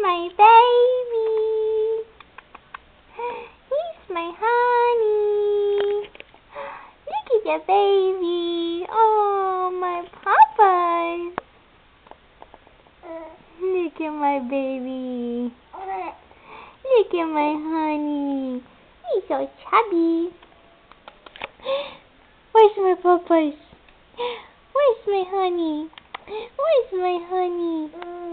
my baby. He's my honey. Look at the baby. Oh, my papa. Look at my baby. Look at my honey. He's so chubby. Where's my papas? Where's my honey? Where's my honey?